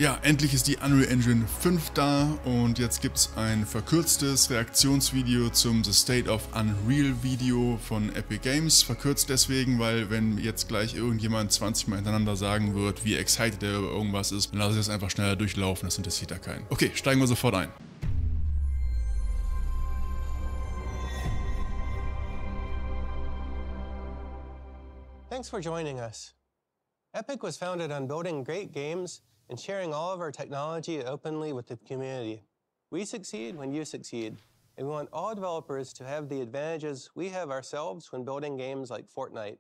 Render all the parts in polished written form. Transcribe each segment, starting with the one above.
Ja, endlich ist die Unreal Engine 5 da und jetzt gibt es ein verkürztes Reaktionsvideo zum The State of Unreal Video von Epic Games. Verkürzt deswegen, weil wenn jetzt gleich irgendjemand 20 Mal hintereinander sagen wird, wie excited er über irgendwas ist, dann lasse ich das einfach schneller durchlaufen, das interessiert da keinen. Okay, steigen wir sofort ein. Thanks for joining us. Epic was founded on building great games and sharing all of our technology openly with the community. We succeed when you succeed, and we want all developers to have the advantages we have ourselves when building games like Fortnite.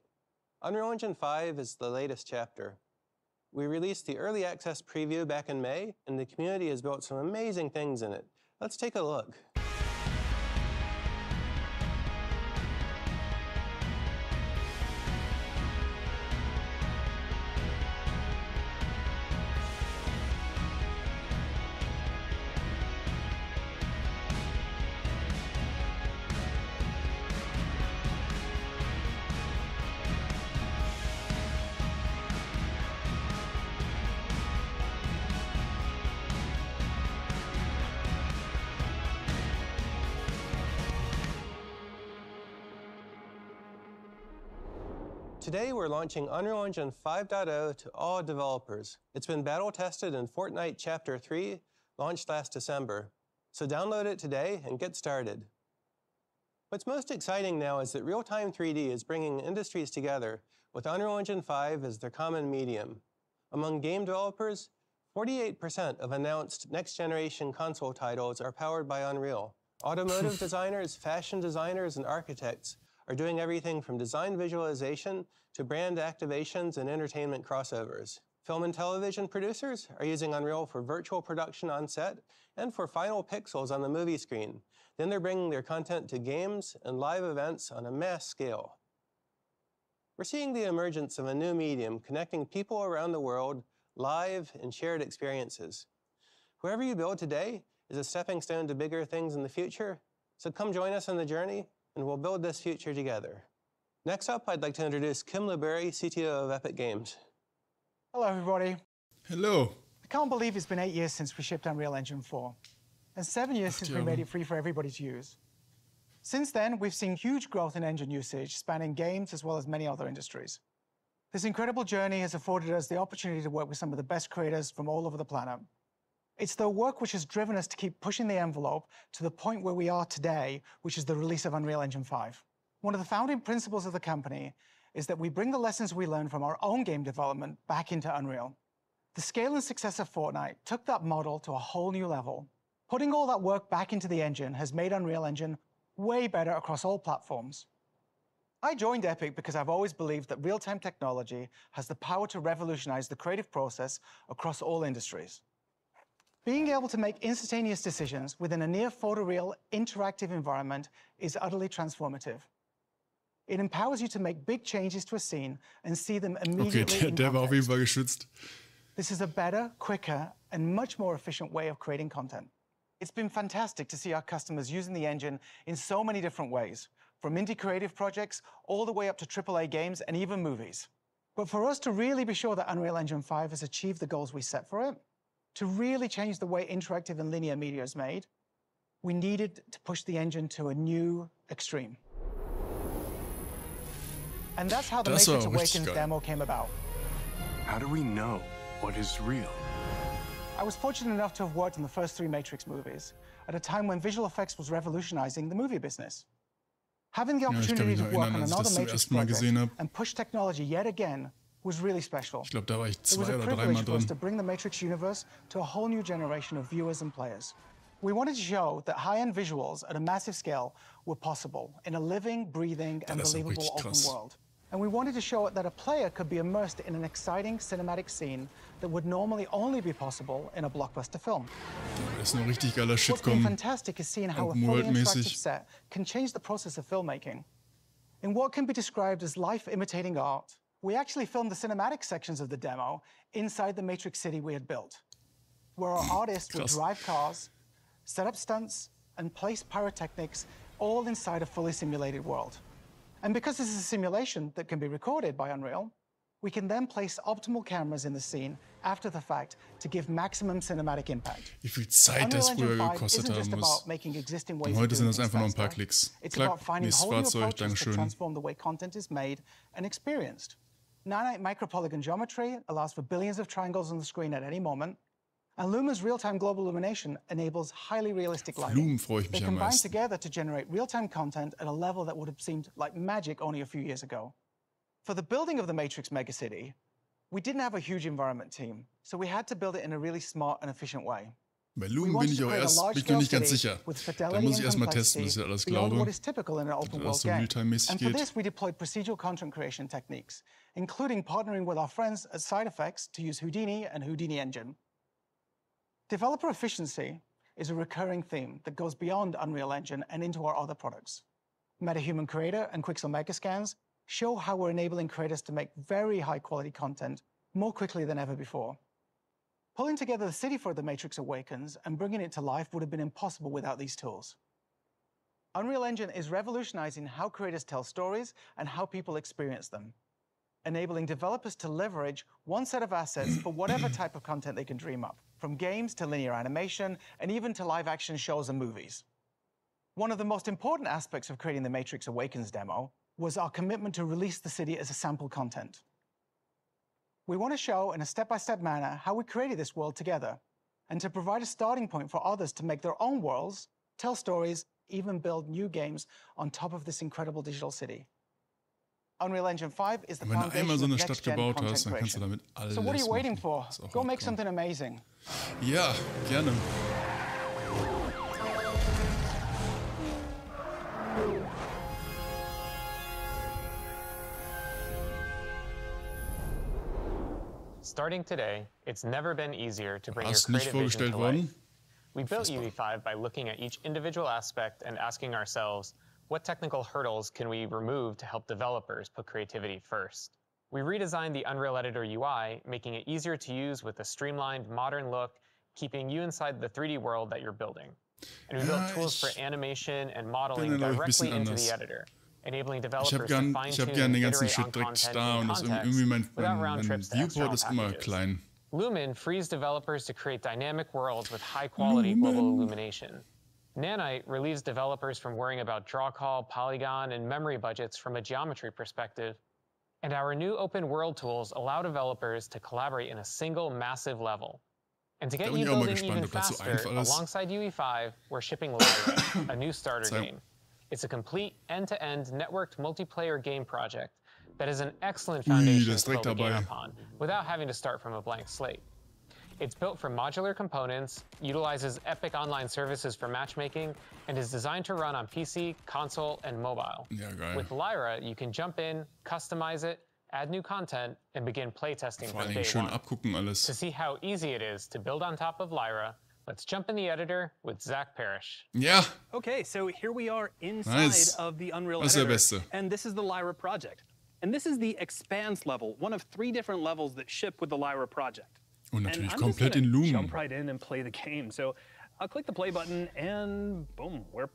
Unreal Engine 5 is the latest chapter. We released the early access preview back in May, and the community has built some amazing things in it. Let's take a look. Today we're launching Unreal Engine 5.0 to all developers. It's been battle tested in Fortnite Chapter 3, launched last December. So download it today and get started. What's most exciting now is that real-time 3D is bringing industries together with Unreal Engine 5 as their common medium. Among game developers, 48% of announced next-generation console titles are powered by Unreal. Automotive designers, fashion designers, and architects are doing everything from design visualization to brand activations and entertainment crossovers. Film and television producers are using Unreal for virtual production on set and for final pixels on the movie screen. Then they're bringing their content to games and live events on a mass scale. We're seeing the emergence of a new medium connecting people around the world, live and shared experiences. Whoever you build today is a stepping stone to bigger things in the future, so come join us on the journey and we'll build this future together. Next up, I'd like to introduce Kim LeBerry, CTO of Epic Games. Hello, everybody. Hello. I can't believe it's been 8 years since we shipped Unreal Engine 4, and 7 years since we made it free for everybody to use. Since then, we've seen huge growth in engine usage, spanning games as well as many other industries. This incredible journey has afforded us the opportunity to work with some of the best creators from all over the planet. It's their work which has driven us to keep pushing the envelope to the point where we are today, which is the release of Unreal Engine 5. One of the founding principles of the company is that we bring the lessons we learned from our own game development back into Unreal. The scale and success of Fortnite took that model to a whole new level. Putting all that work back into the engine has made Unreal Engine way better across all platforms. I joined Epic because I've always believed that real-time technology has the power to revolutionize the creative process across all industries. Being able to make instantaneous decisions within a near photoreal interactive environment is utterly transformative. It empowers you to make big changes to a scene and see them immediately in der war auf jeden context. Fall geschützt. This is a better, quicker, and much more efficient way of creating content. It's been fantastic to see our customers using the engine in so many different ways, from indie creative projects all the way up to AAA games and even movies. But for us to really be sure that Unreal Engine 5 has achieved the goals we set for it, to really change the way interactive and linear media is made, we needed to push the engine to a new extreme. And that's how the Matrix Awakens demo came about. How do we know what is real? I was fortunate enough to have worked on the first 3 Matrix movies at a time when visual effects was revolutionizing the movie business. Having the opportunity to work on another Matrix project and push technology yet again was really special. Ich glaube, da war ich It was 2 a oder 3 Mal privilege for us drin. to bring the Matrix universe to a whole new generation of viewers and players. We wanted to show that high-end visuals at a massive scale were possible in a living, breathing, and believable open world. And we wanted to show that a player could be immersed in an exciting cinematic scene that would normally only be possible in a blockbuster film. Da ist noch richtig geiler Shit What's been kommen. fantastic is seeing how a fully interactive Open-World-mäßig. set can change the process of filmmaking. In what can be described as life imitating art, we actually filmed the cinematic sections of the demo inside the Matrix City we had built, where our artists would drive cars, set up stunts, and place pyrotechnics all inside a fully simulated world. And because this is a simulation that can be recorded by Unreal, We can then place optimal cameras in the scene after the fact to give maximum cinematic impact. Wie viel Zeit das früher gekostet haben muss. Und heute sind das einfach nur ein paar Klicks. Klack, nächstes Fahrzeug, Dankeschön. Transform the way content is made and experienced. Nanite micropolygon geometry allows for billions of triangles on the screen at any moment. And Lumen's real-time global illumination enables highly realistic lighting. They combine together to generate real-time content at a level that would have seemed like magic only a few years ago. For the building of the Matrix megacity, we didn't have a huge environment team, so we had to build it in a really smart and efficient way. Bei Lumen bin ich auch bin ich noch nicht ganz sicher. Da muss ich erstmal testen, dass ich alles glaube. What is typical in an open world game. And for this, we deployed procedural content creation techniques, including partnering with our friends at Side Effects to use Houdini and Houdini Engine. Developer efficiency is a recurring theme that goes beyond Unreal Engine and into our other products. MetaHuman Creator and Quixel Megascans show how we're enabling creators to make very high-quality content more quickly than ever before. Pulling together the city for The Matrix Awakens and bringing it to life would have been impossible without these tools. Unreal Engine is revolutionizing how creators tell stories and how people experience them, enabling developers to leverage one set of assets for whatever type of content they can dream up, from games to linear animation, and even to live-action shows and movies. One of the most important aspects of creating the Matrix Awakens demo was our commitment to release the city as a sample content. We want to show in a step-by-step manner how we created this world together, and to provide a starting point for others to make their own worlds, tell stories, even build new games on top of this incredible digital city. Unreal Engine 5 is the foundation of next-gen content creation. So what are you waiting for? Go make something amazing. Ja, gerne. Starting today, it's never been easier to bring your creative vision to life. We built UE5 by looking at each individual aspect and asking ourselves, what technical hurdles can we remove to help developers put creativity first? We redesigned the Unreal Editor UI, making it easier to use with a streamlined, modern look, keeping you inside the 3D world that you're building. And we built tools for animation and modeling directly into the editor, enabling developers to fine-tune and iterate on content and context without round trips to external packages. Lumen frees developers to create dynamic worlds with high-quality global illumination. Nanite relieves developers from worrying about draw call, polygon, and memory budgets from a geometry perspective. And our new open world tools allow developers to collaborate in a single massive level. And to get you building even faster, alongside UE5, we're shipping Lyra, a new starter game. It's a complete end-to-end networked multiplayer game project that is an excellent foundation to build a game upon, without having to start from a blank slate. It's built from modular components, utilizes Epic online services for matchmaking, and is designed to run on PC, console, and mobile. With Lyra, you can jump in, customize it, add new content, and begin playtesting from day one. To see how easy it is to build on top of Lyra, let's jump in the editor with Zach Parrish. Yeah. Okay, so here we are inside of the Unreal Editor, and this is the Lyra project. And this is the Expanse level, one of 3 different levels that ship with the Lyra project. Und natürlich komplett in Lumen. Jump right in and play the game. So I'll click the play button and boom, we're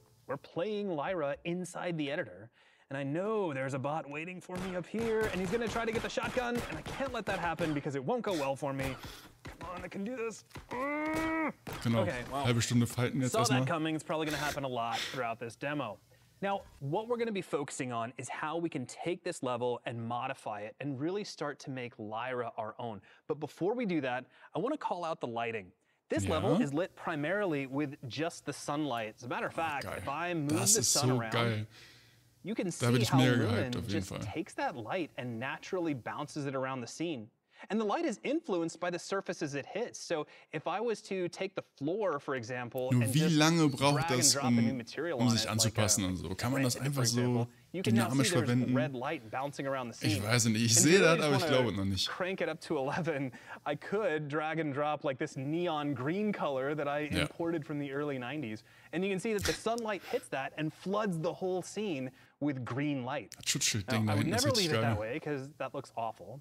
playing Lyra inside the editor. And I know there's a bot waiting for me up here, and he's gonna try to get the shotgun, and I can't let that happen because it won't go well for me. Come on, I can do this. Genau, okay, well, halbe Stunde fighten jetzt erstmal. Saw that coming. It's probably gonna happen a lot throughout this demo. Now, what we're gonna be focusing on is how we can take this level and modify it and really start to make Lyra our own. But before we do that, I wanna call out the lighting. This level is lit primarily with just the sunlight. As a matter of fact, if I move the sun around, you can see how Lumen just takes that light and naturally bounces it around the scene. And the light is influenced by the surfaces it hits. So if I was to take the floor, for example, and wie lange braucht das, sich anzupassen und so? Kann man das einfach so dynamisch verwenden? Ich weiß nicht, ich sehe das, aber ich glaube noch nicht. Crank it up to 11. I could drag and drop like this neon green color that I imported from the early 90s. And you can see that the sunlight hits that and floods the whole scene with green light. Now, I would never leave it that way because that looks awful.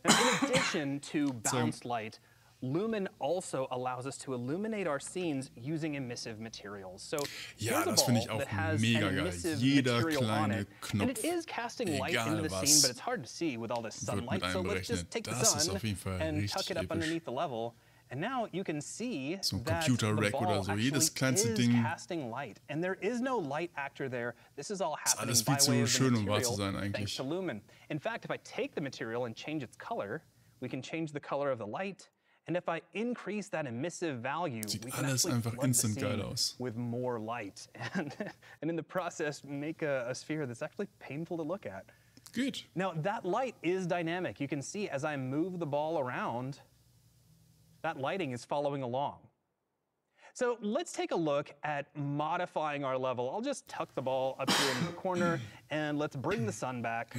Now, in addition to bounced light, Lumen also allows us to illuminate our scenes using emissive materials. So ja, here's a das finde ich ball auch that has mega an geil. emissive Jeder material on kleine it, Knopf, and it is casting light egal into the was, scene, but it's hard to see with all this wird sunlight. mit So let's einberechnet. just take the Das ist sun auf jeden Fall and richtig tuck it up episch. underneath the level. And now you can see So ein that Computer-Rack the oder ball so, actually jedes kleinste is Ding. casting light, and there is no light actor there. This is all happening alles by viel way zu of the schön, um wahr zu material, sein thanks eigentlich. to Lumen. In fact, if I take the material and change its color, we can change the color of the light. And if I increase that emissive value, Sieht we can alles actually einfach flood the instant geil scene aus. with more light, and in the process make a sphere that's actually painful to look at. Good. Now that light is dynamic. You can see as I move the ball around, that lighting is following along. So let's take a look at modifying our level. I'll just tuck the ball up here in the corner, and let's bring the sun back.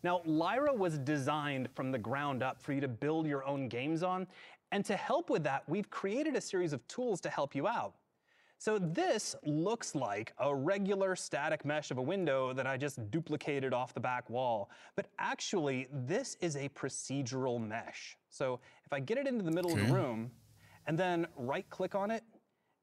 Now, Lyra was designed from the ground up for you to build your own games on, and to help with that, we've created a series of tools to help you out. So this looks like a regular static mesh of a window that I just duplicated off the back wall, but actually this is a procedural mesh. So if I get it into the middle of the room, and then right-click on it,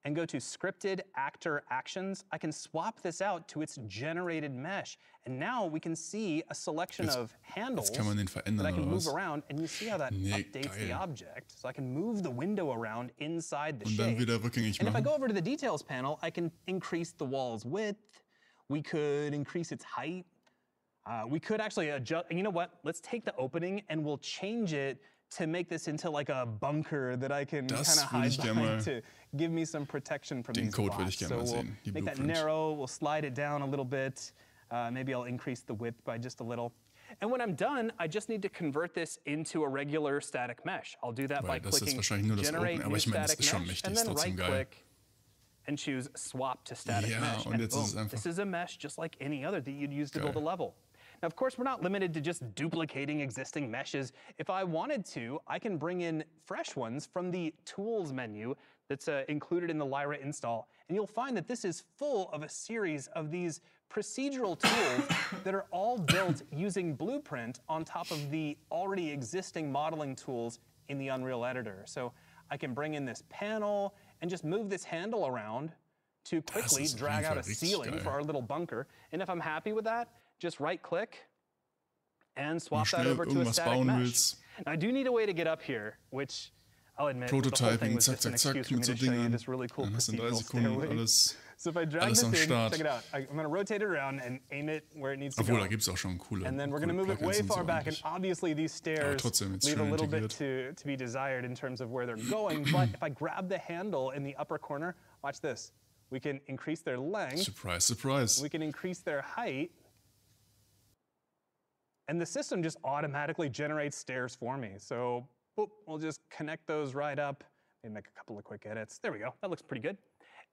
and go to Scripted Actor Actions, I can swap this out to its generated mesh. And now we can see a selection of handles kann man den verändern, that I can oder move was? around, and you see how that updates the geil. object. So I can move the window around inside the Und dann shape. wieder rückgängig And if I machen. go over to the Details panel, I can increase the wall's width. We could increase its height. We could actually adjust, you know what? Let's take the opening and we'll change it to make this into like a bunker that I can kind Das of würde hide ich gerne behind mal- to give me some protection from Den these Code würde ich blocks. gerne mal So we'll sehen, die make that Blueprint. narrow, we'll slide it down a little bit. Maybe I'll increase the width by just a little. And when I'm done, I just need to convert this into a regular static mesh. I'll do that by Weil das ist clicking wahrscheinlich nur das Generate Open, aber New ich meine, das Static ist schon Mesh, mächtig, and ist then trotzdem geil. right-click and choose Swap to Static Ja, Mesh. und And jetzt ist es boom, einfach this is a mesh just like any other that you'd use to geil. build a level. Now, of course, we're not limited to just duplicating existing meshes. If I wanted to, I can bring in fresh ones from the Tools menu that's included in the Lyra install. And you'll find that this is full of a series of these procedural tools that are all built using Blueprint on top of the already existing modeling tools in the Unreal Editor. So I can bring in this panel and just move this handle around to quickly ist auf drag jeden out a Fall richtig ceiling geil. for our little bunker. And if I'm happy with that, just right-click and swap Wenn that du over schnell to a irgendwas static bauen mesh. willst. Now, I do need a way to get up here, which I'll admit, the whole thing Prototyping, was zack, just an zack, zack, excuse for me mit so to show you Dingern. this really cool Dann hast du in 3 procedural Sekunden stairway. alles, So if I drag alles this am in, Start. check it out. I'm going to rotate it around and aim it where it needs to Obwohl, go. da gibt es auch schon coole And then we're going to coole move it way Plugins und far so back, and eigentlich. obviously these stairs trotzdem, jetzt leave a schön little bit integriert. to be desired in terms of where they're going. But if I grab the handle in the upper corner, watch this. We can increase their length. Surprise, surprise. We can increase their height. And the system just automatically generates stairs for me. So boop, we'll just connect those right up and make a couple of quick edits. There we go. That looks pretty good.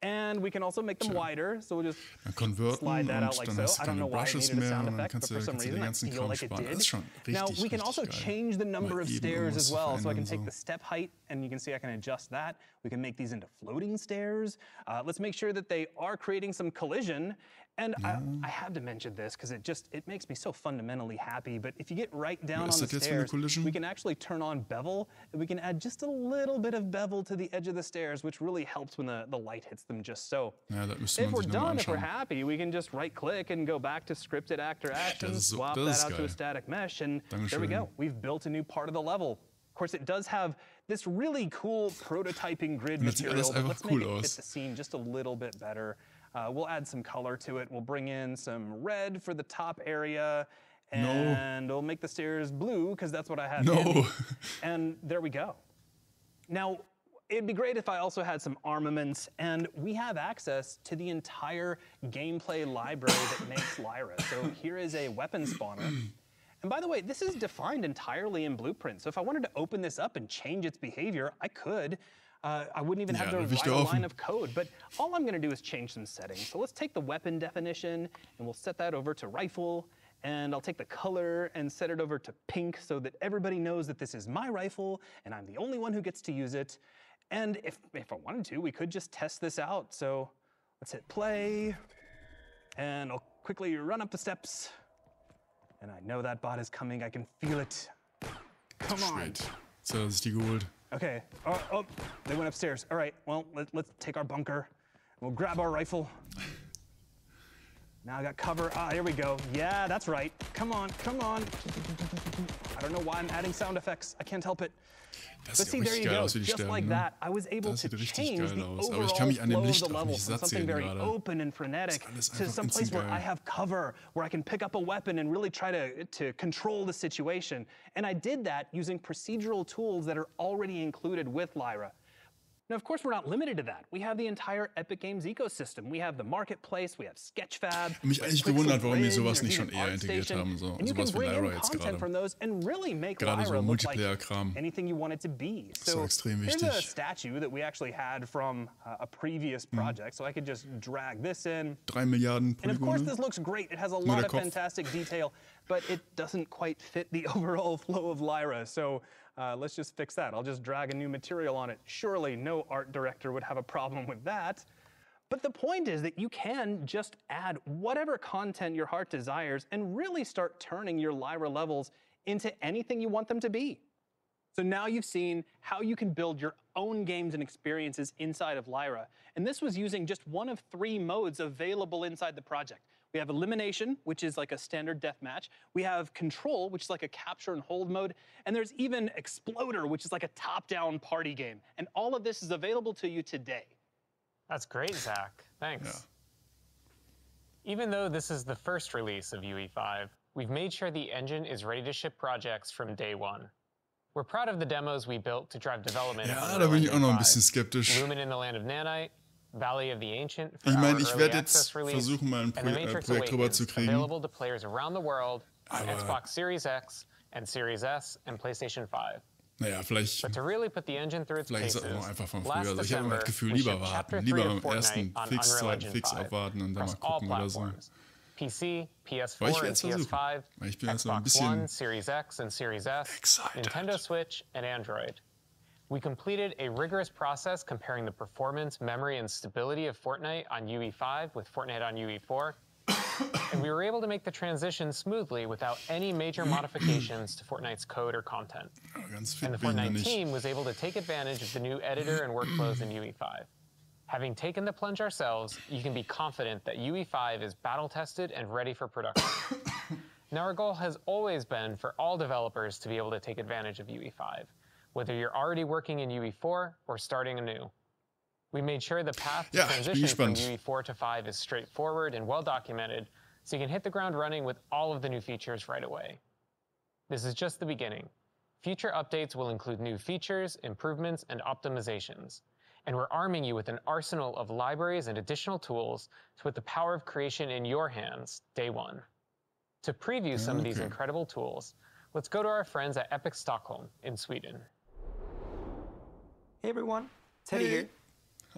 And we can also make them wider. So we'll just Dann converten slide that out und like dann so. hast du I don't know keine why it Brushes needed a mehr sound und dann effect, but kannst for du some den reason I ganzen feel Kram like it sparen. Das ist did. schon Now richtig, we can also richtig geil. change the number Mal of eben stairs irgendwas as well. So I can verändern, take so. the step height, and you can see I can adjust that. We can make these into floating stairs. Let's make sure that they are creating some collision. And I have to mention this because it makes me so fundamentally happy. But if you get right down Was on ist the das jetzt für eine stairs, Collision? we can actually turn on bevel, and we can add just a little bit of bevel to the edge of the stairs, which really helps when the light hits them just so. Ja, das müsste If man we're sich nochmal done, if we're anschauen. happy, we can just right-click and go back to Scripted Actor Actions, so- swap das that ist out to geil. a static mesh, and there we Dankeschön. go. We've built a new part of the level. Of course, it does have this really cool prototyping grid Und das sieht material, alles but einfach let's cool make it fit aus. the scene just a little bit better. We'll add some color to it. We'll bring in some red for the top area, and we'll make the stairs blue, because that's what I have No. handy. And there we go. Now, it'd be great if I also had some armaments, and we have access to the entire gameplay library that makes Lyra. So here is a weapon spawner. And by the way, this is defined entirely in Blueprint. So if I wanted to open this up and change its behavior, I could. I wouldn't even have Ja, to da will ich write dir a offen. line of code, but all I'm going to do is change some settings. So let's take the weapon definition, and we'll set that over to rifle, and I'll take the color and set it over to pink so that everybody knows that this is my rifle, and I'm the only one who gets to use it. And if I wanted to, we could just test this out. So let's hit play, and I'll quickly run up the steps. And I know that bot is coming, I can feel it. Come on. Shit. Jetzt hat er sich die geholt. Okay. Oh, they went upstairs. All right. Well, let's take our bunker. We'll grab our rifle. Now I got cover. Ah, here we go. Yeah, that's right. Come on, come on. I don't know why I'm adding sound effects. I can't help it. Das but sieht see, there you geil go. aus, wie die Just sterben, like ne? that, I was able to change the Aber overall ich kann mich an dem flow of Licht the auch level nicht from satt something sehen very gerade. open and frenetic to some place where I have cover, where I can pick up a weapon and really try to control the situation. And I did that using procedural tools that are already included with Lyra. Now, of course, we're not limited to that. We have the entire Epic Games ecosystem. We have the marketplace, we have Sketchfab. Mich eigentlich gewundert, warum die sowas nicht schon eher integriert haben, so sowas wie Lyra jetzt gerade. Gerade so Multiplayer-Kram. Anything you want it to be. Das ist extrem here's wichtig. a statue that we actually had from a previous project, so I could just drag this in. 3 Milliarden And of course, Polygone. this looks great. It has a lot of fantastic detail, but it doesn't quite fit the overall flow of Lyra. So let's just fix that. I'll just drag a new material on it. Surely no art director would have a problem with that. But the point is that you can just add whatever content your heart desires and really start turning your Lyra levels into anything you want them to be. So now you've seen how you can build your own games and experiences inside of Lyra. And this was using just one of 3 modes available inside the project. We have Elimination, which is like a standard deathmatch. We have Control, which is like a capture and hold mode. And there's even Exploder, which is like a top-down party game. And all of this is available to you today. That's great, Zach. Thanks. Yeah. Even though this is the first release of UE5, we've made sure the engine is ready to ship projects from day one. We're proud of the demos we built to drive development. Ja, da bin ich auch noch ein bisschen skeptisch. Lumen in the Land of Nanite, Valley of the Ancient. Ich meine, ich werde jetzt versuchen, mal ein Projekt drüber zu kriegen. Available to players around the world on Xbox Series X and Series S and PlayStation 5. Naja, vielleicht ist das auch einfach von früher. Also ich habe immer das Gefühl, lieber warten. Lieber am ersten Fix abwarten und dann mal gucken oder so. PC, PS4 and PS5, Xbox One, Series X and Series S, Nintendo Switch, and Android. We completed a rigorous process comparing the performance, memory, and stability of Fortnite on UE5 with Fortnite on UE4, and we were able to make the transition smoothly without any major modifications to Fortnite's code or content. And the Fortnite team was able to take advantage of the new editor and workflows in UE5. Having taken the plunge ourselves, you can be confident that UE5 is battle-tested and ready for production. Now, our goal has always been for all developers to be able to take advantage of UE5, whether you're already working in UE4 or starting anew. We made sure the path to transition from UE4 to 5 is straightforward and well-documented, so you can hit the ground running with all of the new features right away. This is just the beginning. Future updates will include new features, improvements, and optimizations. And we're arming you with an arsenal of libraries and additional tools to put the power of creation in your hands day one. To preview some of these incredible tools, let's go to our friends at Epic Stockholm in Sweden. Hey everyone, Teddy here.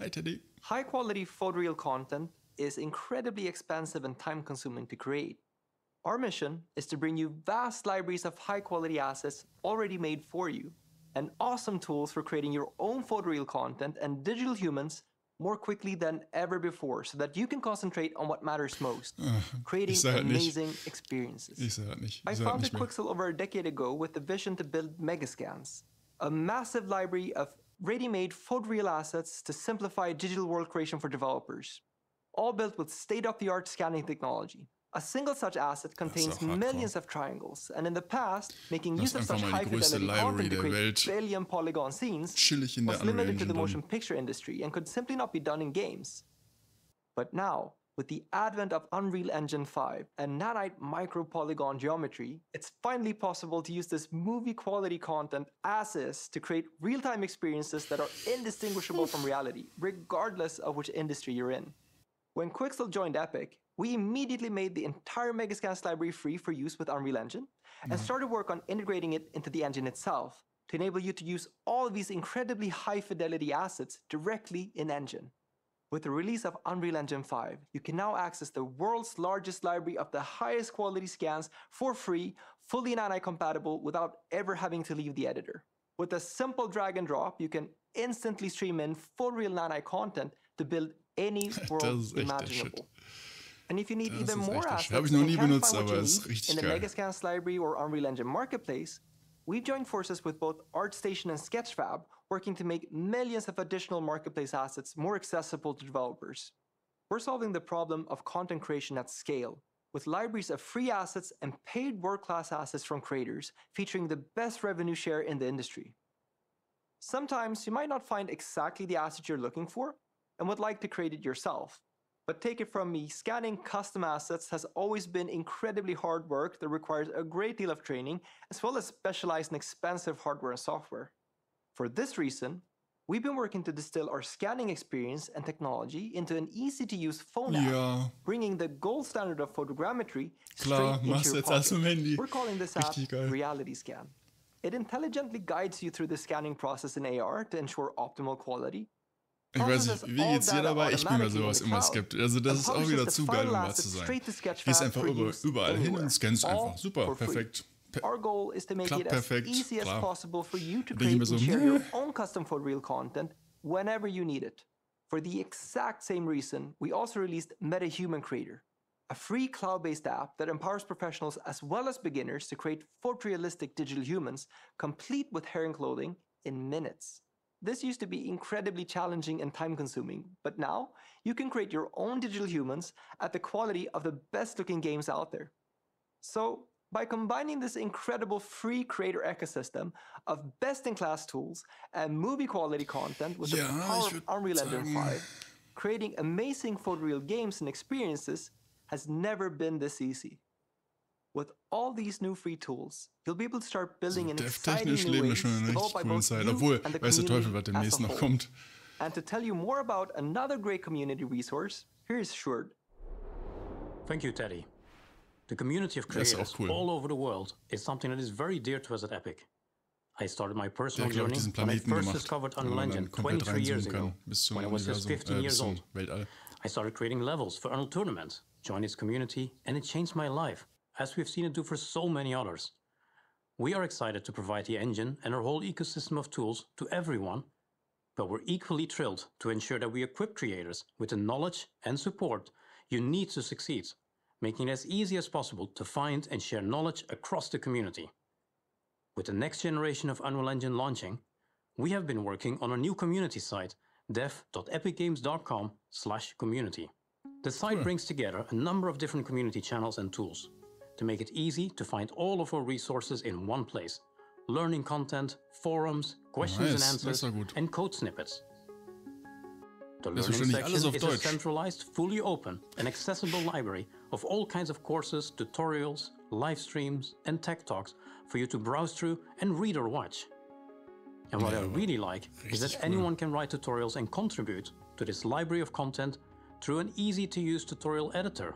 Hi Teddy. High quality photoreal content is incredibly expensive and time consuming to create. Our mission is to bring you vast libraries of high quality assets already made for you, and awesome tools for creating your own photoreal content and digital humans more quickly than ever before, so that you can concentrate on what matters most, creating amazing experiences. I founded Quixel over a decade ago with the vision to build Megascans, a massive library of ready-made photoreal assets to simplify digital world creation for developers, all built with state-of-the-art scanning technology. A single such asset contains millions of triangles, and in the past, making use of such high-fidelity content to create billion polygon scenes was limited to the motion picture industry and could simply not be done in games. But now, with the advent of Unreal Engine 5 and Nanite micro-polygon geometry, it's finally possible to use this movie-quality content as is to create real-time experiences that are indistinguishable from reality, regardless of which industry you're in. When Quixel joined Epic, we immediately made the entire Megascans library free for use with Unreal Engine and started work on integrating it into the engine itself to enable you to use all of these incredibly high-fidelity assets directly in Engine. With the release of Unreal Engine 5, you can now access the world's largest library of the highest quality scans for free, fully Nanite compatible without ever having to leave the editor. With a simple drag and drop, you can instantly stream in full real Nanite content to build any world imaginable. And if you need even more assets, you can find what you need in the Megascans library or Unreal Engine Marketplace. we've joined forces with both ArtStation and Sketchfab, working to make millions of additional marketplace assets more accessible to developers. We're solving the problem of content creation at scale, with libraries of free assets and paid world-class assets from creators, featuring the best revenue share in the industry. Sometimes you might not find exactly the asset you're looking for and would like to create it yourself. But take it from me, scanning custom assets has always been incredibly hard work that requires a great deal of training, as well as specialized and expensive hardware and software. For this reason, we've been working to distill our scanning experience and technology into an easy-to-use phone app, bringing the gold standard of photogrammetry straight into your pocket. We're calling this app Reality Scan. It intelligently guides you through the scanning process in AR to ensure optimal quality. Ich weiß nicht, wie geht's dir dabei? Ich bin bei sowas immer skeptisch. Also das ist auch wieder zu geil, um wahr zu sein. Gehst einfach überall hin und scannst einfach. Super, perfekt. Our goal is to make it as easy as possible for you to create and share your own custom photoreal content whenever you need it. For the exact same reason, we also released MetaHuman Creator, a free cloud-based app that empowers professionals as well as beginners to create photorealistic digital humans, complete with hair and clothing, in minutes. This used to be incredibly challenging and time-consuming, but now you can create your own digital humans at the quality of the best-looking games out there. So, by combining this incredible free creator ecosystem of best-in-class tools and movie-quality content with the power of Unreal Engine 5, creating amazing photoreal games and experiences has never been this easy. With all these new free tools, you'll be able to start building an exciting new ways developed by both you and the community as a whole. And to tell you more about another great community resource, here's Short. Thank you, Teddy. The community of creators all over the world is something that is very dear to us at Epic. I started my personal journey when I first discovered Unreal Engine 23 years ago, when I was just 15 years old. I started creating levels for Unreal Tournament, joined its community, and it changed my life, as we've seen it do for so many others. We are excited to provide the engine and our whole ecosystem of tools to everyone, but we're equally thrilled to ensure that we equip creators with the knowledge and support you need to succeed, making it as easy as possible to find and share knowledge across the community. With the next generation of Unreal Engine launching, we have been working on our new community site, dev.epicgames.com/community. The site brings together a number of different community channels and tools to make it easy to find all of our resources in one place. Learning content, forums, questions and answers, and code snippets. The learning section is a centralized, fully open and accessible library of all kinds of courses, tutorials, live streams, and tech talks for you to browse through and read or watch. And what I really like is that anyone can write tutorials and contribute to this library of content through an easy-to-use tutorial editor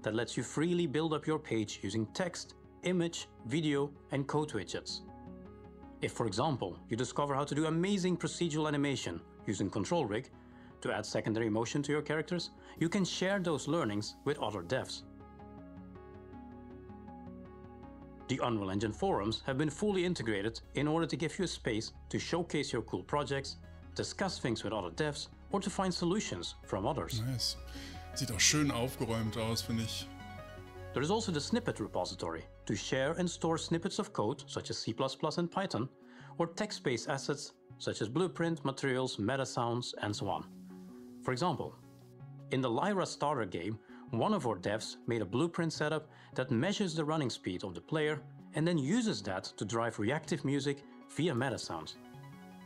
that lets you freely build up your page using text, image, video, and code widgets. If, for example, you discover how to do amazing procedural animation using Control Rig to add secondary motion to your characters, you can share those learnings with other devs. The Unreal Engine forums have been fully integrated in order to give you a space to showcase your cool projects, discuss things with other devs, or to find solutions from others. Nice. Sieht auch schön aufgeräumt aus, finde ich. There is also the Snippet Repository to share and store snippets of code such as C++ and Python, or text-based assets such as blueprint, materials, meta sounds, and so on. For example, in the Lyra starter game, one of our devs made a blueprint setup that measures the running speed of the player and then uses that to drive reactive music via meta sounds.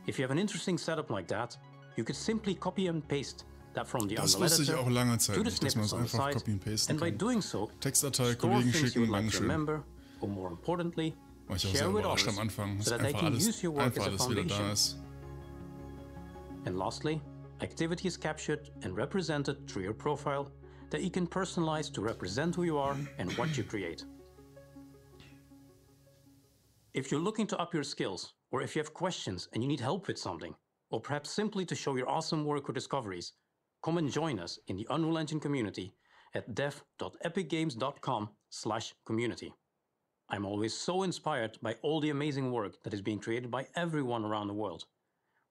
If you have an interesting setup like that, you could simply copy and paste that from the Unreal Editor to the snippets on the side, and by doing so, store things you would like to remember, or more importantly, share with others so that they can use your work as a foundation. And lastly, activity is captured and represented through your profile that you can personalize to represent who you are and what you create. If you're looking to up your skills, or if you have questions and you need help with something, or perhaps simply to show your awesome work or discoveries, come and join us in the Unreal Engine community at dev.epicgames.com/community. I'm always so inspired by all the amazing work that is being created by everyone around the world.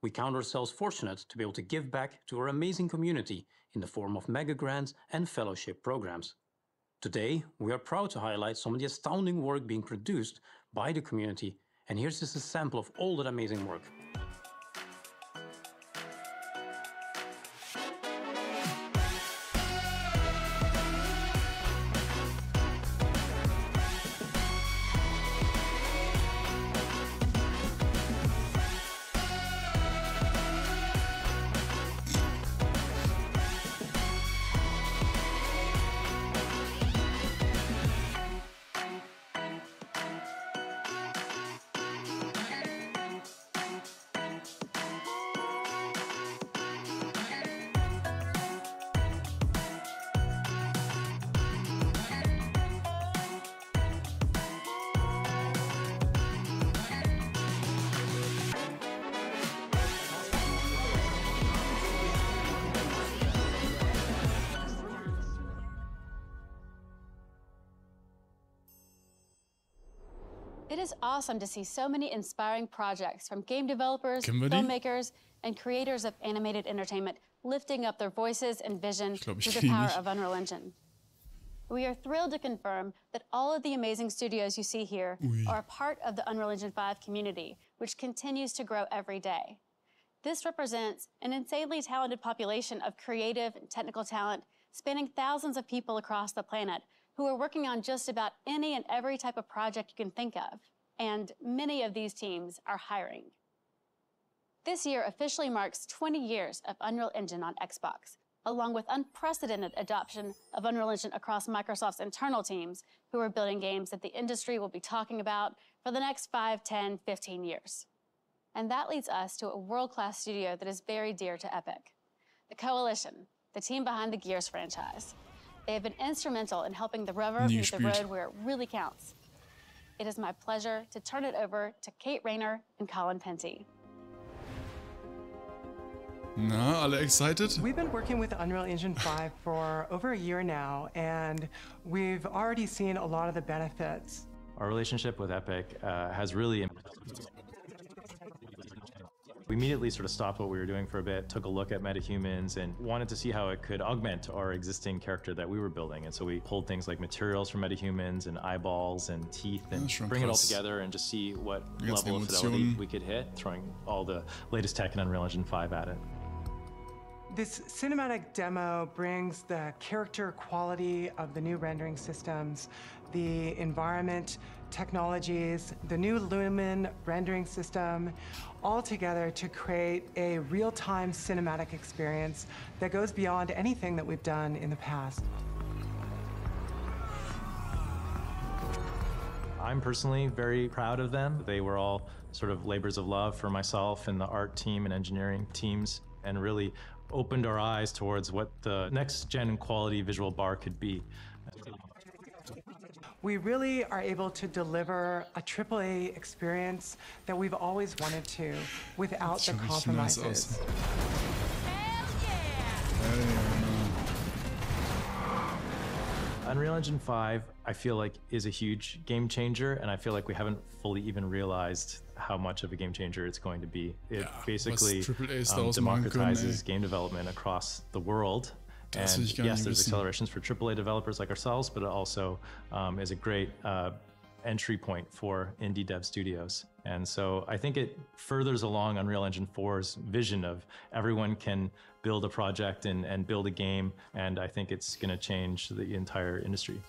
We count ourselves fortunate to be able to give back to our amazing community in the form of mega grants and fellowship programs. Today, we are proud to highlight some of the astounding work being produced by the community. And here's just a sample of all that amazing work. It is awesome to see so many inspiring projects from game developers, filmmakers, and creators of animated entertainment lifting up their voices and vision through the power of Unreal Engine. We are thrilled to confirm that all of the amazing studios you see here are a part of the Unreal Engine 5 community, which continues to grow every day. This represents an insanely talented population of creative and technical talent spanning thousands of people across the planet who are working on just about any and every type of project you can think of, and many of these teams are hiring. This year officially marks 20 years of Unreal Engine on Xbox, along with unprecedented adoption of Unreal Engine across Microsoft's internal teams who are building games that the industry will be talking about for the next 5, 10, 15 years. And that leads us to a world-class studio that is very dear to Epic, the Coalition, the team behind the Gears franchise. They have been instrumental in helping the rubber meet the road where it really counts. It is my pleasure to turn it over to Kate Rayner and Colin Penty. Na, alle excited? We've been working with Unreal Engine 5 for over a year now, and we've already seen a lot of the benefits. Our relationship with Epic has really... We immediately sort of stopped what we were doing for a bit, took a look at MetaHumans, and wanted to see how it could augment our existing character that we were building. And so we pulled things like materials from MetaHumans and eyeballs and teeth and bring it all together and just see what level of fidelity we could hit, throwing all the latest tech in Unreal Engine 5 at it. This cinematic demo brings the character quality of the new rendering systems, the environment technologies, the new Lumen rendering system, all together to create a real-time cinematic experience that goes beyond anything that we've done in the past. I'm personally very proud of them. They were all sort of labors of love for myself and the art team and engineering teams, and really opened our eyes towards what the next-gen quality visual bar could be. We really are able to deliver a AAA experience that we've always wanted to, without the compromises. Unreal Engine 5, I feel like, is a huge game changer, and I feel like we haven't fully even realized how much of a game changer it's going to be. It basically democratizes game development across the world. And yes, there's accelerations for AAA developers like ourselves, but it also is a great entry point for indie dev studios. And so I think it furthers along Unreal Engine 4's vision of everyone can build a project and build a game, and I think it's going to change the entire industry.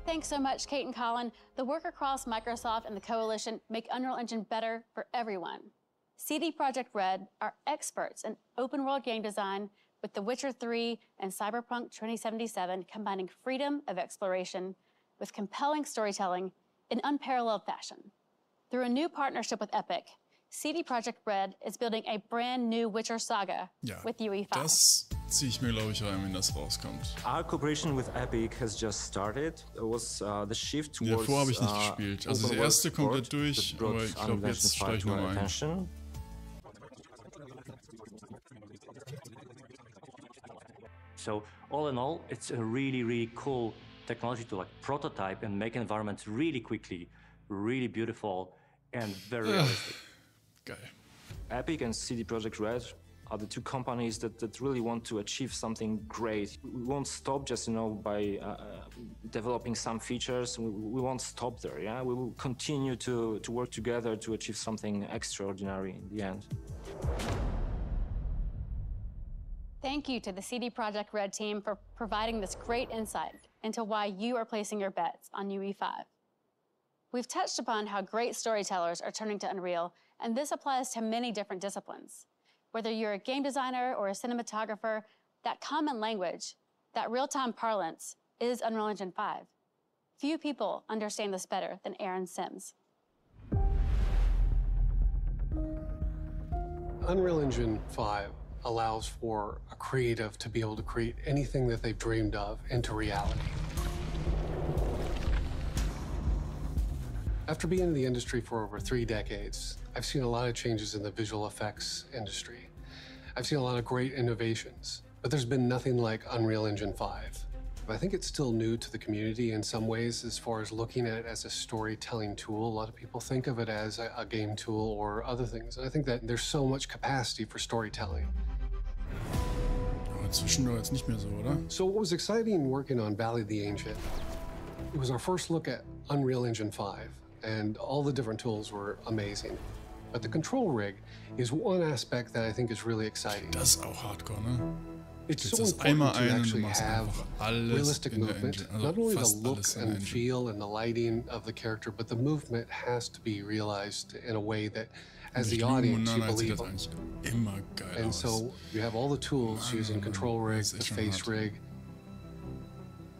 Thanks so much, Kate and Colin. The work across Microsoft and the Coalition make Unreal Engine better for everyone. CD Projekt Red are experts in open-world game design, with The Witcher 3 and Cyberpunk 2077 combining freedom of exploration with compelling storytelling in unparalleled fashion. Through a new partnership with Epic, CD Projekt Red is building a brand new Witcher saga with UE5. Das ziehe ich mir, glaube ich, rein, wenn das rauskommt. Our cooperation with Epic has just started. It was the shift towards davor habe ich nicht gespielt. Also das erste komplett durch, aber ich glaube, jetzt steige ich mal ein. So all in all, it's a really, really cool technology to like prototype and make environments really quickly, really beautiful, and very realistic. Geil. Epic and CD Projekt Red the two companies that really want to achieve something great. We won't stop just, you know, by developing some features. We won't stop there, yeah? We will continue to work together to achieve something extraordinary in the end. Thank you to the CD Projekt Red team for providing this great insight into why you are placing your bets on UE5. We've touched upon how great storytellers are turning to Unreal, and this applies to many different disciplines. Whether you're a game designer or a cinematographer, that common language, that real-time parlance, is Unreal Engine 5. Few people understand this better than Aaron Sims. Unreal Engine 5 allows for a creative to be able to create anything that they've dreamed of into reality. After being in the industry for over 3 decades, I've seen a lot of changes in the visual effects industry. I've seen a lot of great innovations, but there's been nothing like Unreal Engine 5. I think it's still new to the community in some ways as far as looking at it as a storytelling tool. A lot of people think of it as a game tool or other things. And I think that there's so much capacity for storytelling. Zwischendurch jetzt nicht mehr so, oder? So what was exciting working on Valley of the Ancient, it was our first look at Unreal Engine 5, and all the different tools were amazing. But the control rig is one aspect that I think is really exciting. Das ist auch hardcore, ne? It's so important to actually have realistic movement. Not only the look and feel and the lighting of the character, but the movement has to be realized in a way that, as the audience, you believe them. And so you have all the tools using control rig, the face rig,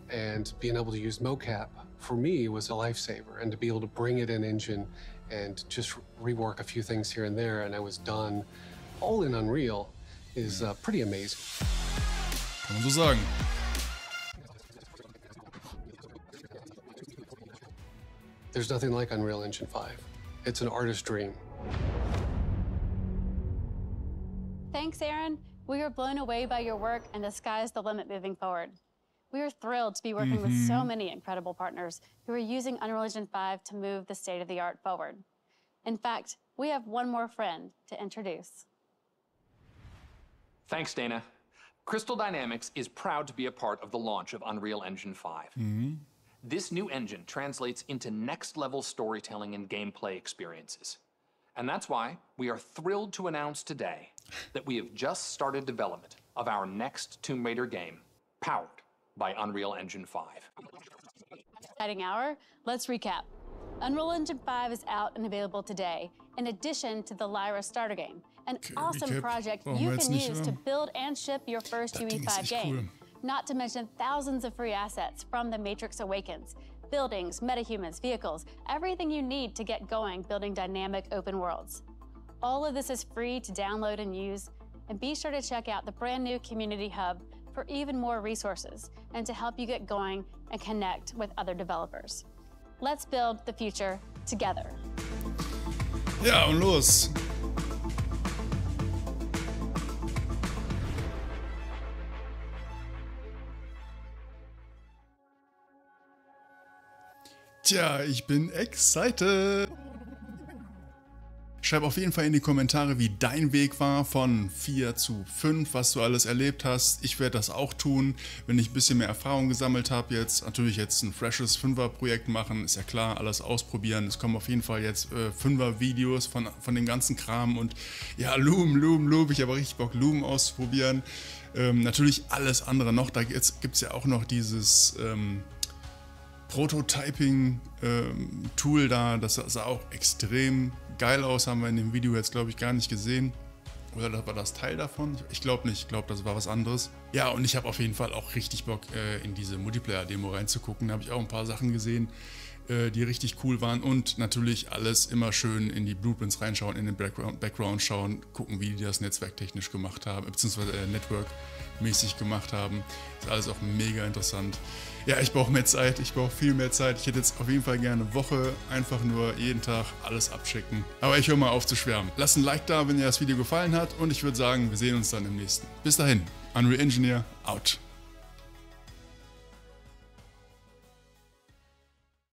and being able to use mocap, for me, was a lifesaver. And to be able to bring it in Engine and just rework a few things here and there, and I was done all in Unreal, is pretty amazing. Kann man so sagen. There's nothing like Unreal Engine 5. It's an artist's dream. Thanks, Aaron. We are blown away by your work, and the sky's the limit moving forward. We are thrilled to be working with so many incredible partners who are using Unreal Engine 5 to move the state-of-the-art forward. In fact, we have one more friend to introduce. Thanks, Dana. Crystal Dynamics is proud to be a part of the launch of Unreal Engine 5. This new engine translates into next-level storytelling and gameplay experiences. And that's why we are thrilled to announce today that we have just started development of our next Tomb Raider game, powered by Unreal Engine 5. Exciting hour. Let's recap. Unreal Engine 5 is out and available today, in addition to the Lyra starter game, an awesome project you can use to build and ship your first UE5 game. Not to mention thousands of free assets from The Matrix Awakens, buildings, metahumans, vehicles, everything you need to get going building dynamic open worlds. All of this is free to download and use, and be sure to check out the brand new Community Hub for even more resources and to help you get going and connect with other developers. Let's build the future together. Ja, und los. Tja, ich bin excited. Schreib auf jeden Fall in die Kommentare, wie dein Weg war von 4 zu 5, was du alles erlebt hast. Ich werde das auch tun, wenn ich ein bisschen mehr Erfahrung gesammelt habe. Jetzt natürlich jetzt ein freshes 5er-Projekt machen, ist ja klar, alles ausprobieren. Es kommen auf jeden Fall jetzt 5er-Videos von dem ganzen Kram und ja, Lumen. Ich habe richtig Bock, Lumen auszuprobieren. Natürlich alles andere noch, da gibt es ja auch noch dieses Prototyping-Tool da, das sah auch extrem geil aus, haben wir in dem Video jetzt glaube ich gar nicht gesehen. Oder war das Teil davon? Ich glaube nicht, ich glaube das war was anderes. Ja, und ich habe auf jeden Fall auch richtig Bock in diese Multiplayer-Demo reinzugucken. Da habe ich auch ein paar Sachen gesehen, die richtig cool waren. Und natürlich alles immer schön in die Blueprints reinschauen, in den Background schauen, gucken, wie die das netzwerktechnisch gemacht haben, beziehungsweise Network-mäßig gemacht haben. Ist alles auch mega interessant. Ja, ich brauche mehr Zeit, ich brauche viel mehr Zeit. Ich hätte jetzt auf jeden Fall gerne eine Woche, einfach nur jeden Tag alles abchecken. Aber ich höre mal auf zu schwärmen. Lasst ein Like da, wenn dir das Video gefallen hat und ich würde sagen, wir sehen uns dann im nächsten. Bis dahin, Unreal Engineer, out.